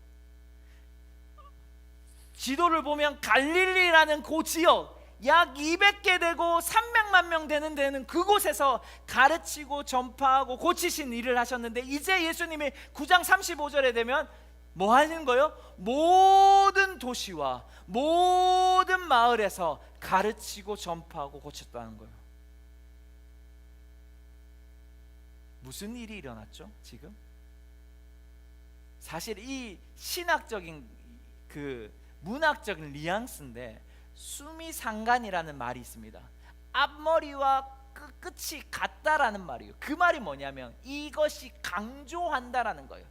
지도를 보면 갈릴리라는 그 지역 약 200개 되고 300만 명 되는 데는 그곳에서 가르치고 전파하고 고치신 일을 하셨는데, 이제 예수님이 9장 35절에 되면 뭐 하는 거예요? 모든 도시와 모든 마을에서 가르치고 전파하고 고쳤다는 거예요. 무슨 일이 일어났죠? 지금 사실 이 신학적인 그 문학적인 뉘앙스인데, 수미상관이라는 말이 있습니다. 앞머리와 끝이 같다라는 말이에요. 그 말이 뭐냐면 이것이 강조한다라는 거예요.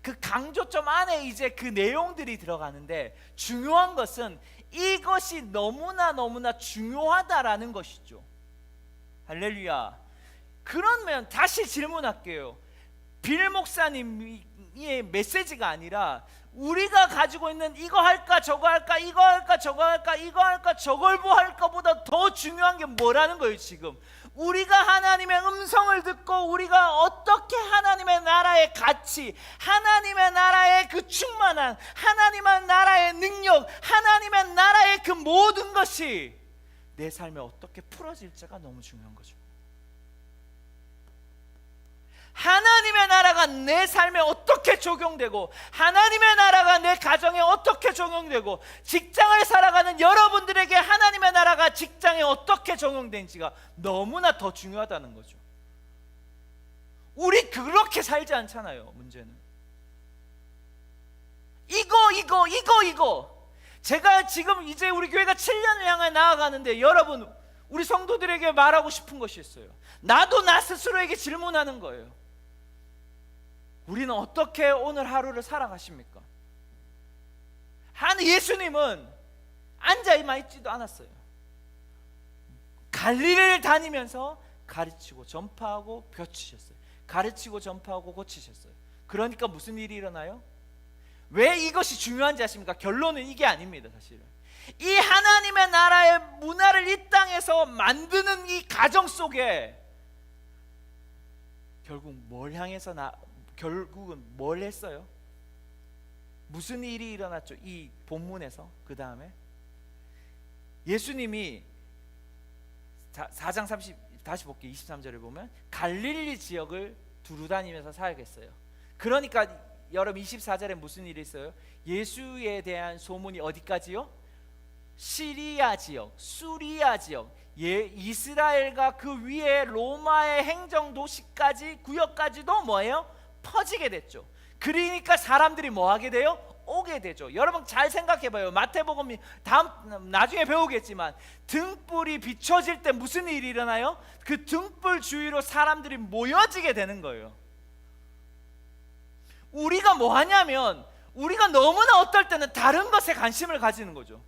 그 강조점 안에 이제 그 내용들이 들어가는데, 중요한 것은 이것이 너무나 중요하다라는 것이죠. 할렐루야. 그러면 다시 질문할게요. 빌 목사님의 메시지가 아니라 우리가 가지고 있는 이거 할까 저거 할까 이거 할까 저거 할까 이거 할까 저걸 뭐 할까보다 더 중요한 게 뭐라는 거예요. 지금 우리가 하나님의 음성을 듣고 우리가 어떻게 하나님의 나라의 가치, 하나님의 나라의 그 충만한, 하나님의 나라의 능력, 하나님의 나라의 그 모든 것이 내 삶에 어떻게 풀어질지가 너무 중요한 거죠. 하나님의 나라가 내 삶에 어떻게 적용되고, 하나님의 나라가 내 가정에 어떻게 적용되고, 직장을 살아가는 여러분들에게 하나님의 나라가 직장에 어떻게 적용되는지가 너무나 더 중요하다는 거죠. 우리 그렇게 살지 않잖아요. 문제는 이거 제가 지금 이제 우리 교회가 7년을 향해 나아가는데, 여러분 우리 성도들에게 말하고 싶은 것이 있어요. 나도 나 스스로에게 질문하는 거예요. 우리는 어떻게 오늘 하루를 살아가십니까? 예수님은 앉아만 있지도 않았어요. 갈릴리를 다니면서 가르치고 전파하고 벼치셨어요. 가르치고 전파하고 고치셨어요. 그러니까 무슨 일이 일어나요? 왜 이것이 중요한지 아십니까? 결론은 이게 아닙니다. 사실은 이 하나님의 나라의 문화를 이 땅에서 만드는 이 가정 속에 결국은 뭘 했어요? 무슨 일이 일어났죠? 이 본문에서 그 다음에 예수님이 4장 30 다시 볼게요. 23절에 보면 갈릴리 지역을 두루 다니면서 사역했어요. 그러니까 여러분 24절에 무슨 일이 있어요? 예수에 대한 소문이 어디까지요? 시리아 지역, 수리아 지역, 이스라엘과 그 위에 로마의 행정 도시까지, 구역까지도 뭐예요? 퍼지게 됐죠. 그러니까 사람들이 뭐 하게 돼요? 오게 되죠. 여러분 잘 생각해봐요. 마태복음 나중에 배우겠지만 등불이 비춰질 때 무슨 일이 일어나요? 그 등불 주위로 사람들이 모여지게 되는 거예요. 우리가 뭐 하냐면 우리가 너무나 어떨 때는 다른 것에 관심을 가지는 거죠.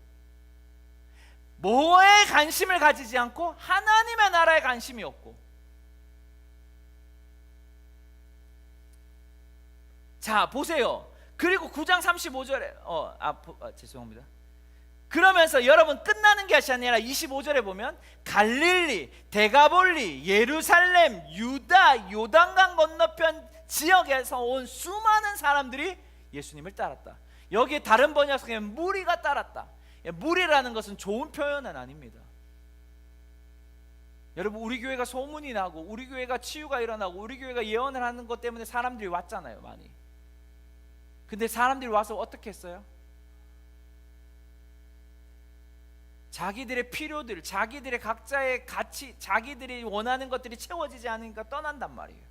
뭐에 관심을 가지지 않고 하나님의 나라에 관심이 없고. 자 보세요. 그리고 9장 35절에 죄송합니다. 그러면서 여러분 끝나는 것이 아니라 25절에 보면 갈릴리, 데가볼리, 예루살렘, 유다, 요단강 건너편 지역에서 온 수많은 사람들이 예수님을 따랐다. 여기에 다른 번역성에 무리가 따랐다. 무리라는 것은 좋은 표현은 아닙니다. 여러분 우리 교회가 소문이 나고 우리 교회가 치유가 일어나고 우리 교회가 예언을 하는 것 때문에 사람들이 왔잖아요, 많이. 근데 사람들이 와서 어떻게 했어요? 자기들의 필요들, 자기들의 각자의 가치, 자기들이 원하는 것들이 채워지지 않으니까 떠난단 말이에요.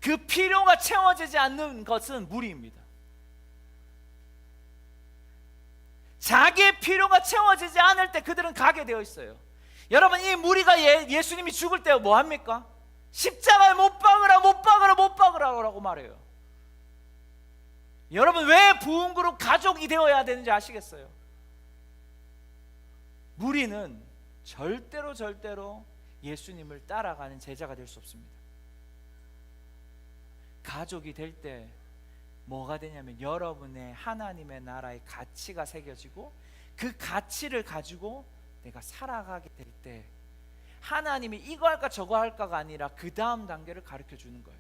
그 필요가 채워지지 않는 것은 무리입니다. 자기의 필요가 채워지지 않을 때 그들은 가게 되어 있어요. 여러분 이 무리가 예수님이 죽을 때 뭐 합니까? 십자가에 못 박으라, 못 박으라, 못 박으라고 말해요. 여러분 왜 부흥그룹 가족이 되어야 되는지 아시겠어요? 무리는 절대로 예수님을 따라가는 제자가 될 수 없습니다. 가족이 될 때 뭐가 되냐면 여러분의 하나님의 나라의 가치가 새겨지고 그 가치를 가지고 내가 살아가게 될 때 하나님이 이거 할까 저거 할까가 아니라 그 다음 단계를 가르쳐 주는 거예요.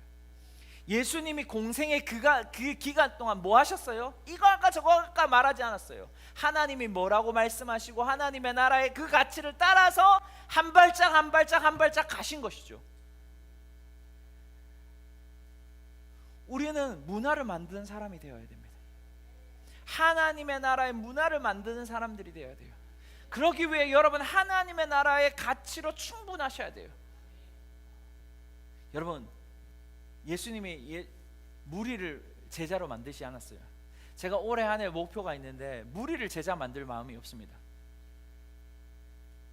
예수님이 공생의 그 기간 동안 뭐 하셨어요? 이거 할까 저거 할까 말하지 않았어요. 하나님이 뭐라고 말씀하시고 하나님의 나라의 그 가치를 따라서 한 발짝 한 발짝 한 발짝 가신 것이죠. 우리는 문화를 만드는 사람이 되어야 됩니다. 하나님의 나라의 문화를 만드는 사람들이 되어야 돼요. 그러기 위해 여러분 하나님의 나라의 가치로 충분하셔야 돼요. 여러분 예수님이 무리를 제자로 만드시지 않았어요. 제가 올해 한 해 목표가 있는데 무리를 제자 만들 마음이 없습니다.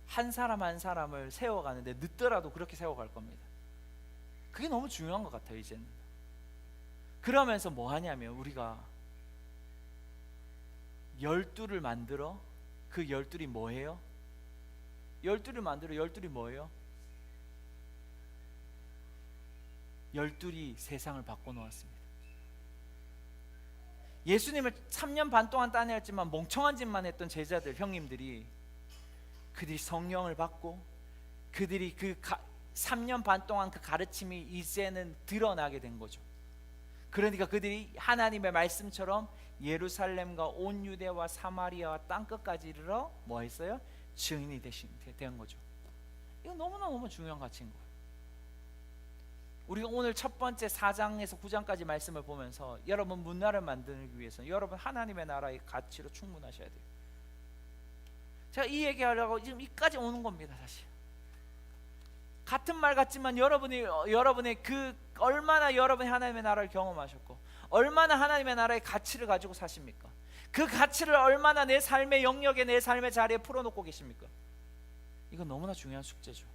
한 사람 한 사람을 세워가는데 늦더라도 그렇게 세워갈 겁니다. 그게 너무 중요한 것 같아요. 이제는 그러면서 뭐 하냐면 우리가 12를 만들어 그 12이 뭐예요? 12를 만들어 12이 뭐예요? 12이 세상을 바꿔놓았습니다. 예수님을 3년 반 동안 따내었지만 멍청한 짓만 했던 제자들, 형님들이 그들이 성령을 받고 그들이 3년 반 동안 그 가르침이 이제는 드러나게 된 거죠. 그러니까 그들이 하나님의 말씀처럼 예루살렘과 온 유대와 사마리아와 땅끝까지 이르러 뭐 했어요? 증인이 된 거죠. 이거 너무나 중요한 가치인 거예요. 우리가 오늘 첫 번째 4장에서 9장까지 말씀을 보면서 여러분 문화를 만들기 위해서 여러분 하나님의 나라의 가치로 충분하셔야 돼요. 제가 이 얘기하려고 지금 이까지 오는 겁니다. 사실 같은 말 같지만 여러분의 그 얼마나 여러분이 하나님의 나라를 경험하셨고 얼마나 하나님의 나라의 가치를 가지고 사십니까? 그 가치를 얼마나 내 삶의 영역에 내 삶의 자리에 풀어놓고 계십니까? 이건 너무나 중요한 숙제죠.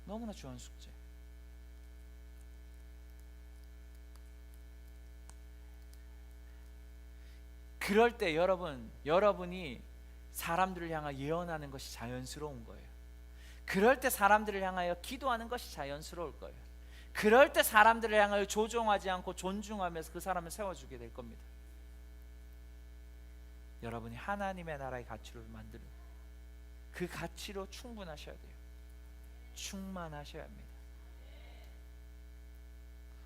너무나 중요한 숙제. 그럴 때 여러분이 사람들을 향하여 예언하는 것이 자연스러운 거예요. 그럴 때 사람들을 향하여 기도하는 것이 자연스러울 거예요. 그럴 때 사람들을 향하여 조종하지 않고 존중하면서 그 사람을 세워주게 될 겁니다. 여러분이 하나님의 나라의 가치를 만드는 그 가치로 충분하셔야 돼요. 충만하셔야 합니다.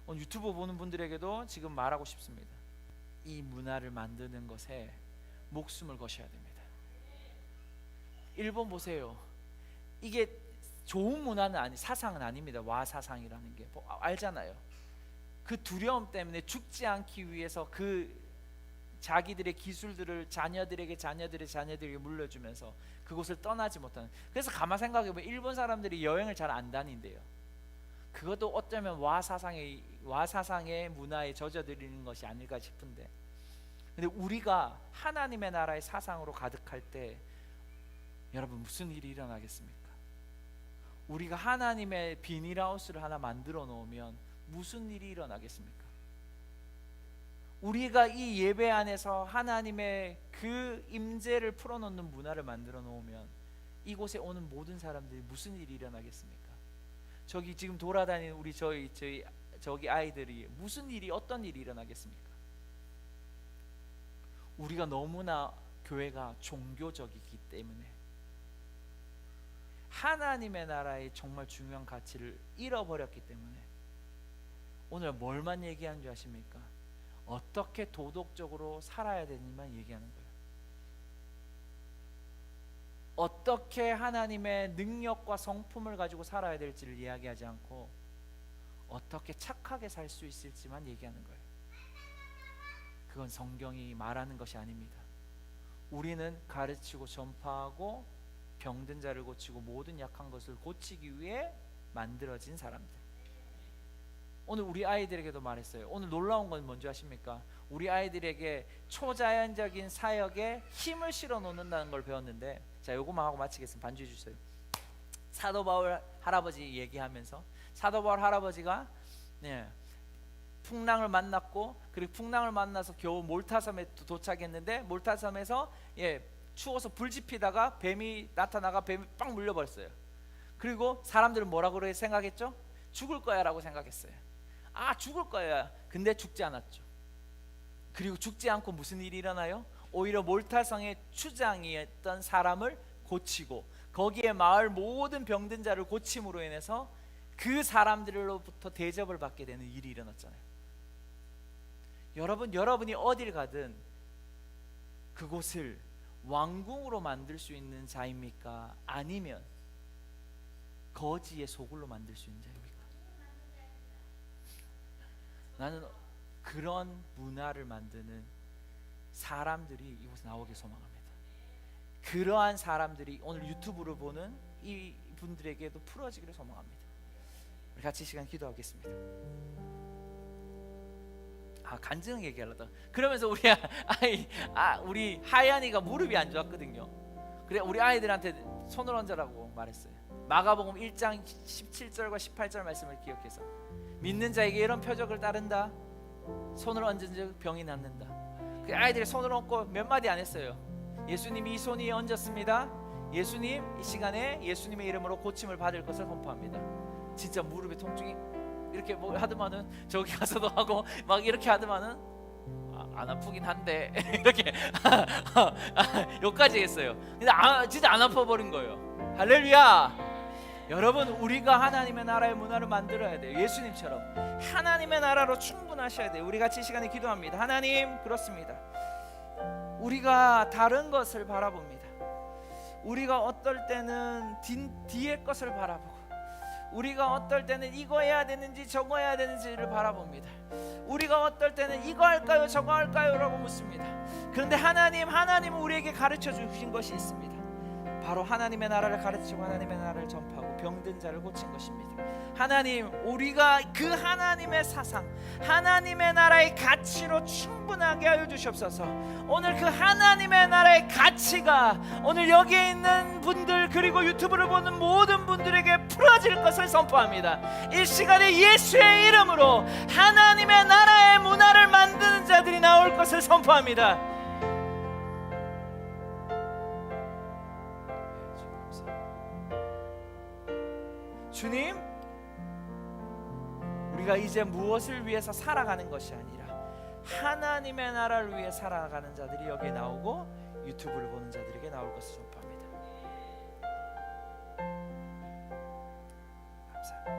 오늘 유튜브 보는 분들에게도 지금 말하고 싶습니다. 이 문화를 만드는 것에 목숨을 거셔야 됩니다. 일본 보세요. 이게 좋은 문화는 사상은 아닙니다. 와사상이라는 게 알잖아요. 그 두려움 때문에 죽지 않기 위해서 그 자기들의 기술들을 자녀들에게 물려주면서 그곳을 떠나지 못하는. 그래서 가만 생각해보면 일본 사람들이 여행을 잘 안 다닌대요. 그것도 어쩌면 와사상의 문화에 젖어들이는 것이 아닐까 싶은데, 근데 우리가 하나님의 나라의 사상으로 가득할 때 여러분 무슨 일이 일어나겠습니까? 우리가 하나님의 비닐하우스를 하나 만들어 놓으면 무슨 일이 일어나겠습니까? 우리가 이 예배 안에서 하나님의 그 임재를 풀어놓는 문화를 만들어 놓으면 이곳에 오는 모든 사람들이 무슨 일이 일어나겠습니까? 저기 지금 돌아다니는 우리 저기 아이들이 무슨 일이, 어떤 일이 일어나겠습니까? 우리가 너무나 교회가 종교적이기 때문에 하나님의 나라의 정말 중요한 가치를 잃어버렸기 때문에 오늘 뭘만 얘기하는 줄 아십니까? 어떻게 도덕적으로 살아야 되는지만 얘기하는 거예요. 어떻게 하나님의 능력과 성품을 가지고 살아야 될지를 이야기하지 않고 어떻게 착하게 살 수 있을지만 얘기하는 거예요. 그건 성경이 말하는 것이 아닙니다. 우리는 가르치고 전파하고 병든 자를 고치고 모든 약한 것을 고치기 위해 만들어진 사람들. 오늘 우리 아이들에게도 말했어요. 오늘 놀라운 건 뭔지 아십니까? 우리 아이들에게 초자연적인 사역에 힘을 실어 놓는다는 걸 배웠는데, 자, 요거만 하고 마치겠습니다. 반주해 주세요. 사도 바울 할아버지 얘기하면서, 사도 바울 할아버지가 풍랑을 만났고, 그리고 풍랑을 만나서 겨우 몰타섬에 도착했는데, 몰타섬에서 추워서 불 지피다가 뱀이 나타나가 뱀이 빵 물려버렸어요. 그리고 사람들은 뭐라고 생각했죠? 죽을 거야 라고 생각했어요. 아, 죽을 거야. 근데 죽지 않았죠. 그리고 죽지 않고 무슨 일이 일어나요? 오히려 몰타성의 추장이었던 사람을 고치고 거기에 마을 모든 병든 자를 고침으로 인해서 그 사람들로부터 대접을 받게 되는 일이 일어났잖아요. 여러분이 어딜 가든 그곳을 왕궁으로 만들 수 있는 자입니까? 아니면 거지의 소굴로 만들 수 있는 자입니까? 나는 그런 문화를 만드는 사람들이 이곳에 나오길 소망합니다. 그러한 사람들이 오늘 유튜브를 보는 이 분들에게도 풀어지기를 소망합니다. 우리 같이 시간 기도하겠습니다. 간증 얘기하려다. 그러면서 우리 하얀이가 무릎이 안 좋았거든요. 그래 우리 아이들한테 손을 얹으라고 말했어요. 마가복음 1장 17절과 18절 말씀을 기억해서, 믿는 자에게 이런 표적을 따른다. 손을 얹은 즉 병이 낫는다. 그 아이들이 손을 얹고 몇 마디 안 했어요. 예수님이 이 손 위에 얹었습니다. 예수님, 이 시간에 예수님의 이름으로 고침을 받을 것을 선포합니다. 진짜 무릎에 통증이 이렇게 뭐 하더만은 저기 가서도 하고 막 이렇게 하더만은 안 아프긴 한데 이렇게 여기까지 했어요. 근데 진짜 안 아파 버린 거예요. 할렐루야. 여러분, 우리가 하나님의 나라의 문화를 만들어야 돼요. 예수님처럼 하나님의 나라로 충분하셔야 돼요. 우리 같이 이 시간에 기도합니다. 하나님, 그렇습니다. 우리가 다른 것을 바라봅니다. 우리가 어떨 때는 뒤의 것을 바라보고, 우리가 어떨 때는 이거 해야 되는지 저거 해야 되는지를 바라봅니다. 우리가 어떨 때는 이거 할까요 저거 할까요 라고 묻습니다. 그런데 하나님은 우리에게 가르쳐 주신 것이 있습니다. 바로 하나님의 나라를 가르치고 하나님의 나라를 전파하고 병든 자를 고친 것입니다. 하나님, 우리가 그 하나님의 사상, 하나님의 나라의 가치로 충분하게 하여 주시옵소서. 오늘 그 하나님의 나라의 가치가 오늘 여기에 있는 분들, 그리고 유튜브를 보는 모든 분들에게 풀어질 것을 선포합니다. 이 시간에 예수의 이름으로 하나님의 나라의 문화를 만드는 자들이 나올 것을 선포합니다. 주님, 우리가 이제 무엇을 위해서 살아가는 것이 아니라 하나님의 나라를 위해 살아가는 자들이 여기에 나오고 유튜브를 보는 자들에게 나올 것을 선포합니다. 감사합니다.